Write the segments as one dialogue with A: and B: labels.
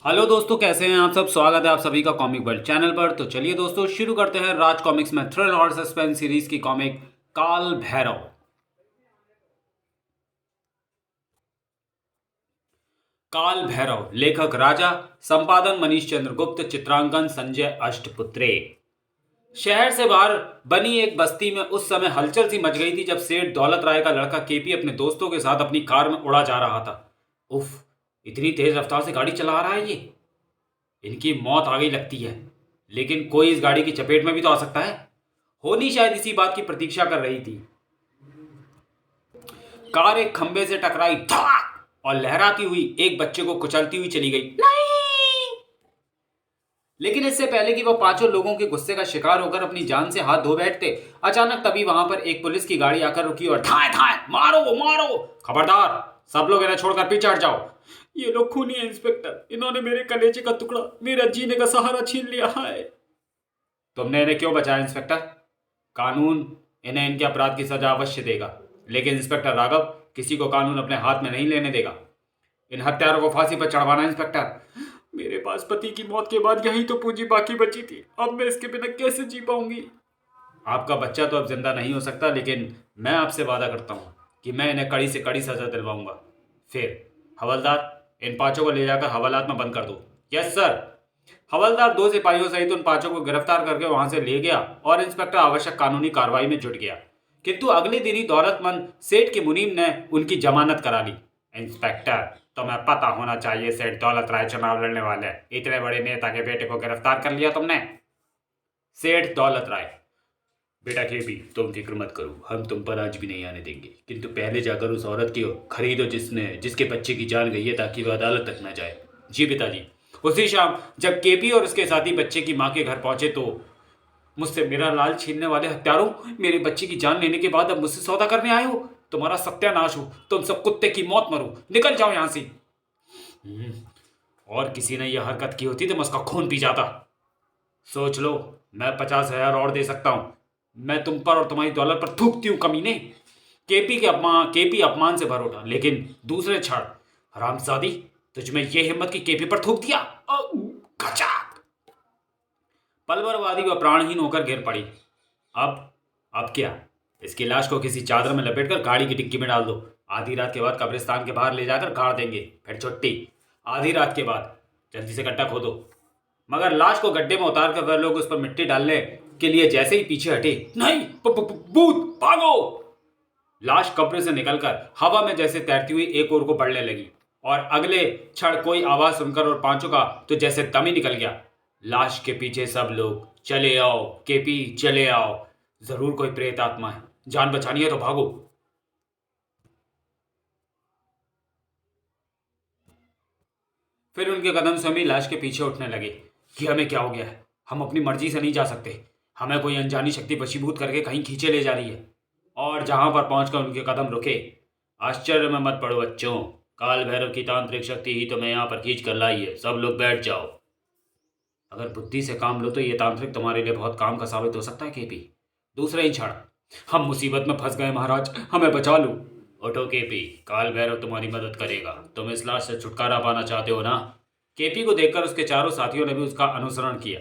A: Hello दोस्तों, कैसे हैं आप सब। स्वागत है आप सभी का कॉमिक वर्ल्ड चैनल पर। तो चलिए दोस्तों, शुरू करते हैं राज कॉमिक्स में थ्रिल और सस्पेंस सीरीज की कॉमिक काल भैरव। काल भैरव, लेखक राजा, संपादन मनीष चंद्र गुप्त, चित्रांकन संजय अष्टपुत्रे। शहर से बाहर बनी एक बस्ती में उस समय हलचल सी मच गई थी जब सेठ दौलत राय का लड़का केपी अपने दोस्तों के साथ अपनी कार में उड़ा जा रहा था। उफ, इतनी तेज रफ्तार से गाड़ी चला रहा है ये। इनकी मौत आ गई लगती है, लेकिन कोई इस गाड़ी की चपेट में भी तो आ सकता है। होनी शायद इसी बात की प्रतीक्षा कर रही थी। कार एक खंबे से टकराई, धड़ाक, और लहराती हुई एक बच्चे को कुचलती हुई चली गई। नहीं! लेकिन इससे पहले कि वह पांचों लोगों के गुस्से का शिकार होकर अपनी जान से हाथ धो बैठते, अचानक तभी वहां पर एक पुलिस की गाड़ी आकर रुकी और धाए धाए, मारो मारो, खबरदार, सब लोग इन्हें छोड़कर पीछे हट जाओ। ये लोग खूनी है इंस्पेक्टर, इन्होंने मेरे कलेजे का टुकड़ा, मेरा जीने का सहारा छीन लिया है। तुमने इन्हें क्यों बचाया इंस्पेक्टर? कानून इन्हें इनके अपराध की सजा अवश्य देगा, लेकिन इंस्पेक्टर राघव, किसी को कानून अपने हाथ में नहीं लेने देगा। इन हत्यारों को फांसी पर चढ़वाना इंस्पेक्टर। मेरे पास पति की मौत के बाद यही तो पूंजी बाकी बची थी, अब मैं इसके बिना कैसे जी पाऊंगी। आपका बच्चा तो अब जिंदा नहीं हो सकता, लेकिन मैं आपसे वादा करता हूं कि मैं इन्हें कड़ी से कड़ी सजा दिलवाऊंगा। फिर हवलदार, इन पांचों को ले जाकर हवालात में बंद कर दो। Yes sir. हवलदार दो सिपाहियों सहित उन पांचों को गिरफ्तार करके वहां से ले गया और इंस्पेक्टर आवश्यक कानूनी कार्रवाई में जुट गया। किंतु अगले दिन ही दौलतमंद सेठ के मुनीम ने उनकी जमानत करा ली। इंस्पेक्टर, तुम्हें पता होना चाहिए सेठ दौलत राय चुनाव लड़ने वाले, इतने बड़े नेता के बेटे को गिरफ्तार कर लिया तुमने। सेठ दौलत राय, बेटा केपी, तुम फिक्र मत करो, हम तुम पर आज भी नहीं आने देंगे, किंतु पहले जाकर उस औरत की खरीदो जिसके बच्चे की जान गई है, ताकि वह अदालत तक न जाए। जी पिताजी। उसी शाम जब केपी और उसके साथी बच्चे की मां के घर पहुंचे तो, मुझसे मेरा लाल छीनने वाले हत्यारों, मेरे बच्चे की जान लेने के बाद अब मुझसे सौदा करने आए हो। तुम्हारा सत्यानाश हो, तुम सब कुत्ते की मौत मरो, निकल जाओ यहां से। और किसी ने यह हरकत की होती तो मैं उसका खून पी जाता। सोच लो, मैं 50,000 और दे सकता हूं। मैं तुम पर और तुम्हारी दौलत पर थूकती हूं कमीने। केपी अपमान से भर उठा, लेकिन दूसरे क्षण, हरामजादी, तुझमें यह हिम्मत की केपी पर थूक दिया। खचाक! पलवरवादी व प्राणहीन होकर गिर पड़ी। अब क्या? इसकी लाश को किसी चादर में लपेटकर गाड़ी की डिक्की में डाल दो। आधी रात के बाद कब्रिस्तान के बाहर ले जाकर गाड़ देंगे, फिर छुट्टी। आधी रात के बाद जल्दी से गड्ढा खोदो। मगर लाश को गड्ढे में उतार कर वह लोग उस पर मिट्टी डालने के लिए जैसे ही पीछे हटे, नहीं, भूत, भागो! लाश कब्र से निकलकर हवा में जैसे तैरती हुई एक ओर को बढ़ने लगी, और अगले क्षण कोई आवाज सुनकर और पांचों का तो जैसे दम ही निकल गया। लाश के पीछे सब लोग, चले आओ केपी, चले आओ, जरूर कोई प्रेत आत्मा है, जान बचानी है तो भागो। फिर उनके कदम स्वयं लाश के पीछे उठने लगे। कि हमें क्या हो गया है? हम अपनी मर्जी से नहीं जा सकते, हमें कोई अनजानी शक्ति वशीभूत करके कहीं खींचे ले जा रही है। और जहां पर पहुंचकर उनके कदम रुके। आश्चर्य में मत पड़ो बच्चों, काल भैरव की तांत्रिक शक्ति ही तुम्हें यहाँ पर खींच कर लाई है। सब लोग बैठ जाओ। अगर बुद्धि से काम लो तो ये तांत्रिक तुम्हारे लिए बहुत काम का साबित हो सकता है केपी। दूसरे ही क्षण, हम मुसीबत में फंस गए महाराज, हमें बचा लो। उठो केपी, काल भैरव तुम्हारी मदद करेगा। तुम इस लाश से छुटकारा पाना चाहते हो ना? केपी को देखकर उसके चारों साथियों ने भी उसका अनुसरण किया।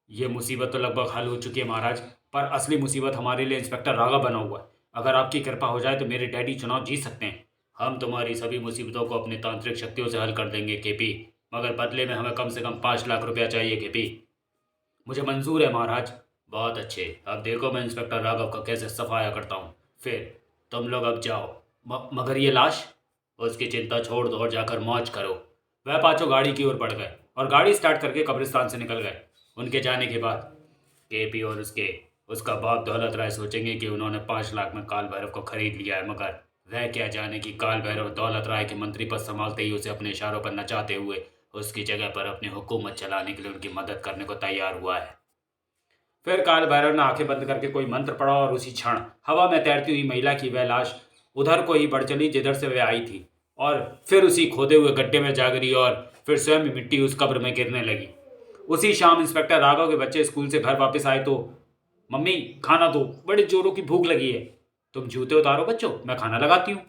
A: यह मुसीबत तो लगभग हल हो चुकी है महाराज, पर असली मुसीबत हमारे लिए इंस्पेक्टर राघव बना हुआ है। अगर आपकी कृपा हो जाए तो मेरे डैडी चुनाव जीत सकते हैं। हम तुम्हारी सभी मुसीबतों को अपनी तांत्रिक शक्तियों से हल कर देंगे केपी, मगर बदले में हमें कम से कम 5 लाख रुपया चाहिए केपी। मुझे मंजूर है महाराज। बहुत अच्छे, अब देखो मैं इंस्पेक्टर राघव का कैसे सफाया करता हूँ। फिर तुम लोग अब जाओ। मगर ये लाश? उसकी चिंता छोड़ दो और जाकर मौज करो। वह पांचों गाड़ी की ओर बढ़ गए और गाड़ी स्टार्ट करके कब्रिस्तान से निकल गए। उनके जाने के बाद केपी और उसका बाप दौलत राय सोचेंगे कि उन्होंने 5 लाख में काल भैरव को खरीद लिया है, मगर वह क्या जाने कि काल भैरव दौलत राय के मंत्री पद संभालते ही उसे अपने इशारों पर नचाते हुए उसकी जगह पर अपनी हुकूमत चलाने के लिए उनकी मदद करने को तैयार हुआ है। फिर काल भैरव ने आंखें बंद करके कोई मंत्र पढ़ा और उसी क्षण हवा में तैरती हुई महिला की वह लाश उधर को ही बढ़ चली जिधर से वह आई थी, और फिर उसी खोदे हुए गड्ढे में जा गिरी और फिर स्वयं ही मिट्टी उस कब्र में गिरने लगी। उसी शाम इंस्पेक्टर राघव के बच्चे स्कूल से घर वापस आए तो, मम्मी खाना दो, बड़े जोरों की भूख लगी है। तुम जूते उतारो बच्चों, मैं खाना लगाती हूँ।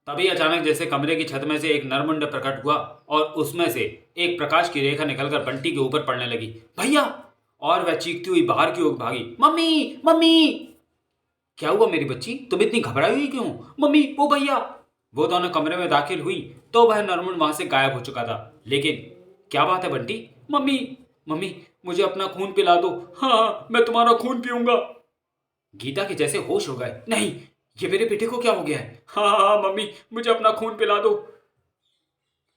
A: तभी अचानक जैसे कमरे की छत में से एक नरमुंड प्रकट हुआ और उसमें से एक प्रकाश की रेखा निकलकर बंटी के ऊपर पड़ने लगी। भैया! और वह चीखती हुई बाहर की ओर भागी। Mummy, mummy! क्या हुआ मेरी बच्ची, तुम इतनी घबराई हुई क्यों? मम्मी, वो भैया! वो दोनों कमरे में दाखिल हुई तो वह नरमुंड वहां से गायब हो चुका था। लेकिन क्या बात है बंटी? मम्मी, मम्मी, मुझे अपना खून पिला दो। हाँ, मैं तुम्हारा खून पीऊंगा। गीता के जैसे होश हो गए। नहीं, ये मेरे बेटे को क्या हो गया है? हाँ हाँ हाँ, मम्मी, मुझे अपना खून पिला दो।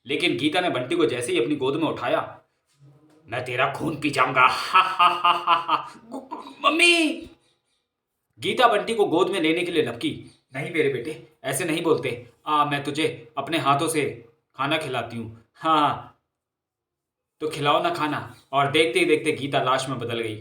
A: लेकिन गीता ने बंटी को जैसे ही अपनी गोद में उठाया, मैं तेरा खून पी जाऊंगा। हा हा हा हा हा। मम्मी! गीता बंटी को गोद में लेने के लिए लपकी। नहीं मेरे बेटे, ऐसे नहीं बोलते। मैं तुझे अपने हाथों से खाना खिलाती हूँ। हाँ, तो खिलाओ ना खाना। और देखते ही देखते गीता लाश में बदल गई।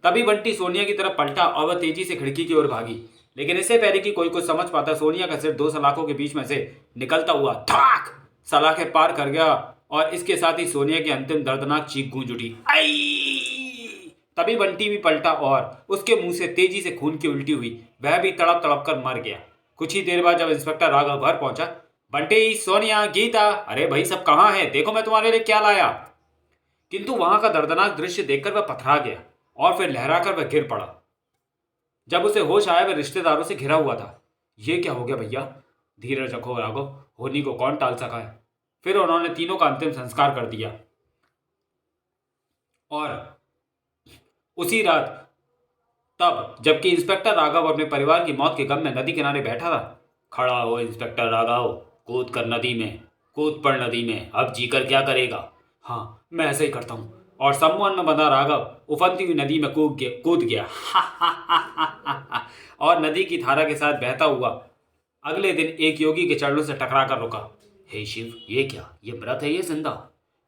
A: तभी बंटी सोनिया की तरफ पलटा और वह तेजी से खिड़की की ओर भागी। लेकिन इससे पहले कि कोई कुछ समझ पाता, सोनिया का सिर दो सलाखों के बीच में से निकलता हुआ धड़ाक सलाखें पार कर गया और इसके साथ ही सोनिया की अंतिम दर्दनाक चीख गूंज उठी। आई! तभी बंटी भी पलटा और उसके मुंह से तेजी से खून की उल्टी हुई। वह भी तड़प तड़प कर मर गया। कुछ ही देर बाद जब इंस्पेक्टर राघव घर पहुंचा, बंटी, सोनिया, गीता, अरे भाई सब कहाँ हैं? देखो मैं तुम्हारे लिए क्या लाया। किंतु वहां का दर्दनाक दृश्य देखकर वह पथरा गया और फिर लहराकर वह गिर पड़ा। जब उसे होश आया वह रिश्तेदारों से घिरा हुआ था। ये क्या हो गया भैया? धीरज रखो राघव, होनी को कौन टाल सका है। फिर उन्होंने तीनों का अंतिम संस्कार कर दिया। और उसी रात, तब जबकि इंस्पेक्टर राघव अपने परिवार की मौत के गम में नदी किनारे बैठा था। खड़ा हो इंस्पेक्टर राघव, कूद कर नदी में, कूद पड़ नदी में, अब जीकर क्या करेगा? हाँ, मैं ऐसे ही करता हूँ। और सम्मान में बंधा राघव उफनती हुई नदी में कूद गया। और नदी की धारा के साथ बहता हुआ अगले दिन एक योगी के चरणों से टकरा कर रुका। हे शिव, ये क्या? ये मृत है, ये जिंदा?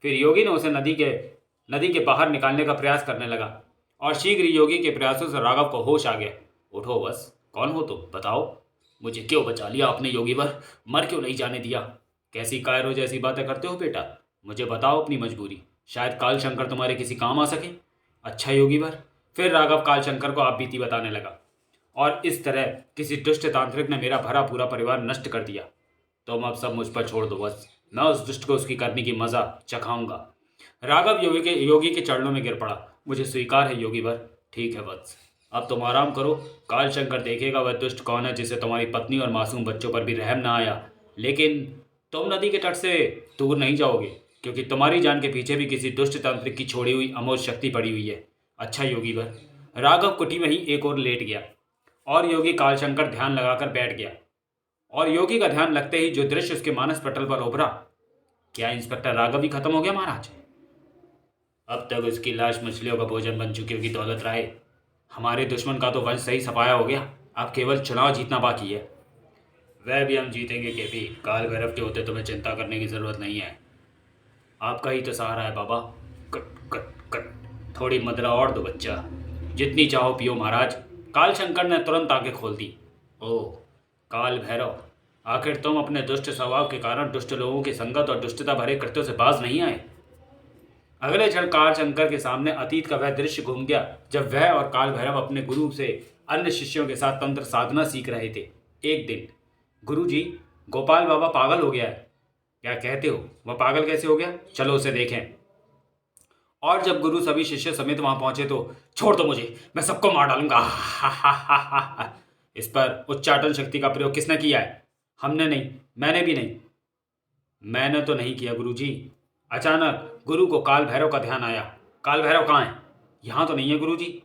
A: फिर योगी ने उसे नदी के बाहर निकालने का प्रयास करने लगा और शीघ्र ही योगी के प्रयासों से राघव को होश आ गया। उठो बस, कौन हो तुम? बताओ, मुझे क्यों बचा लिया आपने योगीवर? मर क्यों नहीं जाने दिया? कैसी कायरो जैसी बातें करते हो बेटा? मुझे बताओ अपनी मजबूरी, शायद काल शंकर तुम्हारे किसी काम आ सके। अच्छा योगीवर। फिर राघव काल शंकर को आप बीती बताने लगा। और इस तरह किसी दुष्ट तांत्रिक ने मेरा भरा पूरा परिवार नष्ट कर दिया। तुम अब सब मुझ पर छोड़ दो बस, मैं उस दुष्ट को उसकी करने की मजा चखाऊंगा। राघव योगी के चरणों में गिर पड़ा। मुझे स्वीकार है योगीवर। ठीक है वत्स, अब तुम आराम करो। काल शंकर देखेगा वह दुष्ट कौन है जिसे तुम्हारी पत्नी और मासूम बच्चों पर भी रहम ना आया। लेकिन तुम नदी के तट से दूर नहीं जाओगे, क्योंकि तुम्हारी जान के पीछे भी किसी दुष्ट तांत्रिक की छोड़ी हुई अमोघ शक्ति पड़ी हुई है। अच्छा योगीवर। राघव कुटी में ही एक और लेट गया और योगी कालशंकर ध्यान लगाकर बैठ गया। और योगी का ध्यान लगते ही जो दृश्य उसके मानस पटल पर उभरा, क्या इंस्पेक्टर राघव ही खत्म हो गया महाराज? अब तक उसकी लाश मछलियों का भोजन बन चुकी होगी दौलत राय। हमारे दुश्मन का तो वंश सही सफाया हो गया, अब केवल चुनाव जीतना बाकी है। वह भी हम जीतेंगे केपी, काल भैरव के होते तुम्हें चिंता करने की जरूरत नहीं है। आपका ही तो सहारा है बाबा। कट कट कट, थोड़ी मदरा और दो बच्चा, जितनी चाहो पियो महाराज। काल शंकर ने तुरंत आंखें खोल दी। ओह काल भैरव, आखिर तुम अपने दुष्ट स्वभाव के कारण दुष्ट लोगों की संगत और दुष्टता भरे कृत्यों से बाज नहीं आए। अगले क्षण काल शंकर के सामने अतीत का वह दृश्य घूम गया जब वह और काल भैरव अपने गुरु से अन्य शिष्यों के साथ तंत्र साधना सीख रहे थे। एक दिन, गुरु जी, गोपाल बाबा पागल हो गया है। क्या कहते हो? वह पागल कैसे हो गया? चलो उसे देखें। और जब गुरु सभी शिष्य समेत वहां पहुंचे तो, छोड़ दो मुझे, मैं सबको मार डालूंगा। इस पर उच्चाटन शक्ति का प्रयोग किसने किया है? हमने नहीं, मैंने भी नहीं। मैंने तो नहीं किया गुरुजी। अचानक गुरु को काल भैरव का ध्यान आया। काल भैरव कहाँ है? यहाँ तो नहीं है गुरुजी।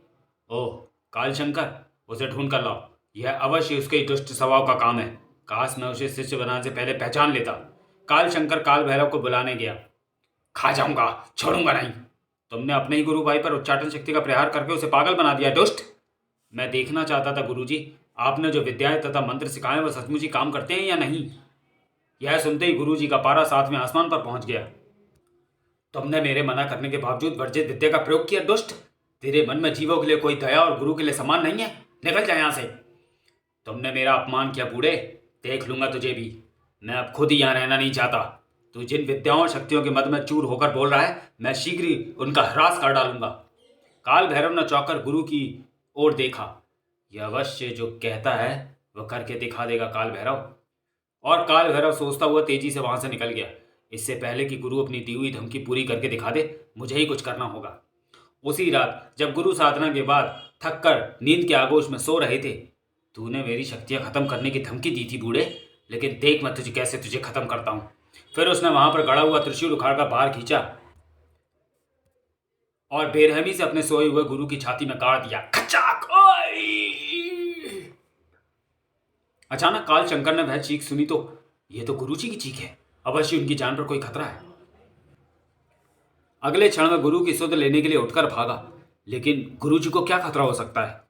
A: ओह काल शंकर, उसे ढूंढ कर लाओ। यह अवश्य उसके ही दुष्ट स्वभाव का काम है। काश मैं उसे शिष्य बनाने से पहले पहचान लेता। काल शंकर काल भैरव को बुलाने गया। खा जाऊंगा, छोड़ूंगा नहीं। तुमने अपने ही गुरु भाई पर उच्चाटन शक्ति का प्रहार करके उसे पागल बना दिया दुष्ट। मैं देखना चाहता था गुरुजी, आपने जो विद्याएं तथा मंत्र सिखाए वह सचमुच ही काम करते हैं या नहीं। यह सुनते ही गुरुजी का पारा 7वें आसमान पर पहुंच गया। तुमने मेरे मना करने के बावजूद वर्जित विद्या का प्रयोग किया दुष्ट। तेरे मन में जीवों के लिए कोई दया और गुरु के लिए सम्मान नहीं है? निकल जा यहां से। तुमने मेरा अपमान किया बूढ़े, देख लूंगा तुझे भी। मैं अब खुद ही यहां रहना नहीं चाहता। तू जिन विद्याओं और शक्तियों के मद में चूर होकर बोल रहा है, मैं शीघ्र ही उनका ह्रास कर डालूंगा। काल भैरव ने चौंककर गुरु की ओर देखा। यह अवश्य जो कहता है वह करके दिखा देगा काल भैरव। और काल भैरव सोचता हुआ तेजी से वहां से निकल गया। इससे पहले कि गुरु अपनी दी हुई धमकी पूरी करके दिखा दे, मुझे ही कुछ करना होगा। उसी रात जब गुरु साधना के बाद थक कर नींद के आगोश में सो रहे थे, तूने मेरी शक्तियां खत्म करने की धमकी दी थी बूढ़े, लेकिन देख मैं तुझे कैसे तुझे खत्म करता हूं। फिर उसने वहां पर गड़ा हुआ त्रिशूल उखाड़कर बाहर खींचा और बेरहमी से अपने सोए हुए गुरु की छाती में गाड़ दिया। खचाक! अचानक काल शंकर ने वह चीख सुनी तो यह तो गुरुजी की चीख है, अवश्य उनकी जान पर कोई खतरा है। अगले क्षण में गुरु की सुध लेने के लिए उठकर भागा, लेकिन गुरुजी को क्या खतरा हो सकता है।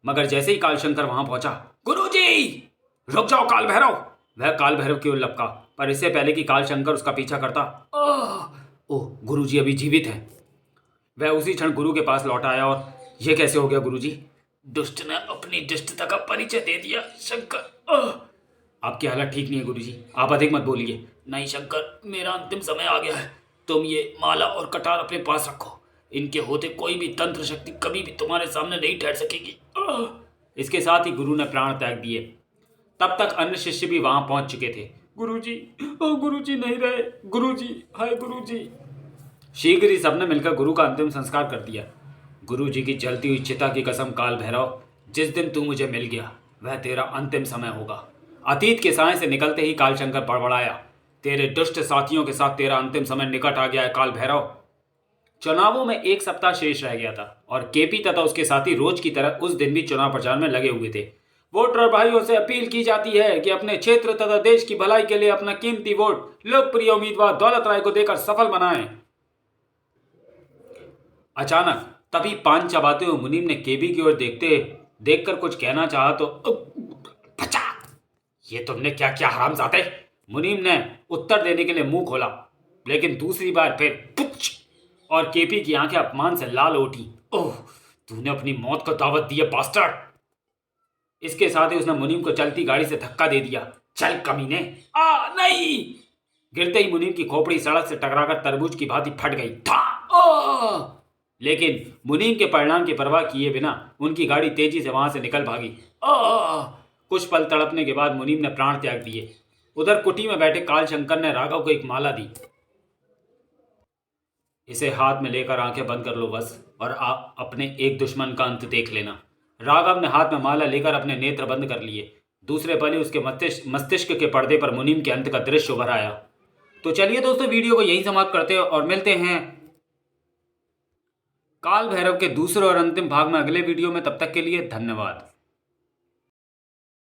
A: मगर जैसे ही काल शंकर वहां पहुंचा, गुरुजी रुक जाओ काल भैरव, वह काल भैरव की ओर लपका, पर इससे पहले कि काल शंकर उसका पीछा करता, ओह गुरुजी अभी जीवित हैं। वह उसी क्षण गुरु के पास लौट आया और यह कैसे हो गया गुरुजी? दुष्ट ने अपनी दुष्टता का परिचय दे दिया शंकर। आपकी हालत ठीक नहीं है गुरुजी, आप अधिक मत बोलिए। नहीं शंकर, मेरा अंतिम समय आ गया है। तुम ये माला और कटार अपने पास रखो, इनके होते कोई भी तंत्र शक्ति कभी भी तुम्हारे सामने नहीं ठहर सकेगी। इसके साथ ही गुरु ने प्राण त्याग दिए। तब तक अन्य शिष्य भी वहां पहुंच चुके थे। गुरुजी, ओ गुरुजी नहीं रहे, गुरुजी, हाय गुरुजी। शीघ्र ही सबने मिलकर गुरु का अंतिम संस्कार कर दिया। गुरुजी की जलती हुई चिता की कसम काल भैरव, जिस दिन तू मुझे मिल गया वह तेरा अंतिम समय होगा। अतीत के साए से निकलते ही काल शंकर बड़बड़ाया, तेरे दुष्ट साथियों के साथ तेरा अंतिम समय निकट आ गया है काल भैरव। चुनावों में एक सप्ताह शेष रह गया था और केपी तथा उसके साथी रोज की तरह उस दिन भी चुनाव प्रचार में लगे हुए थे। वोटर भाइयों से अपील की जाती है कि अपने क्षेत्र तथा देश की भलाई के लिए अपना कीमती वोट लोकप्रिय उम्मीदवार दौलत राय को देकर सफल बनाएं। अचानक तभी पान चबाते हुए मुनीम ने केबी की ओर देखकर कुछ कहना चाहा तो ये तुमने क्या किया हरामजादे? मुनीम ने उत्तर देने के लिए मुंह खोला, लेकिन दूसरी बार फिर पुच, और केपी की आंखें अपमान से लाल उठी। ओह, तूने अपनी मौत को दावत दी है बास्टर्ड। इसके साथ ही उसने मुनीम को चलती गाड़ी से धक्का दे दिया। चल कमीने। नहीं! गिरते ही मुनीम की खोपड़ी सड़क से टकराकर तरबूज की भांति फट गई था। लेकिन मुनीम के परिणाम की परवाह किए बिना उनकी गाड़ी तेजी से वहां से निकल भागी। कुछ पल तड़पने के बाद मुनीम ने प्राण त्याग दिए। उधर कुटी में बैठे काल शंकर ने राघव को एक माला दी। इसे हाथ में लेकर आंखें बंद कर लो बस, और आप अपने एक दुश्मन का अंत देख लेना। राघव ने हाथ में माला लेकर अपने नेत्र बंद कर लिए। दूसरे पल ही उसके मस्तिष्क के पर्दे पर मुनीम के अंत का दृश्य उभर आया। तो चलिए दोस्तों, वीडियो को यहीं समाप्त करते हैं और मिलते हैं काल भैरव के दूसरे और अंतिम भाग में अगले वीडियो में। तब तक के लिए धन्यवाद।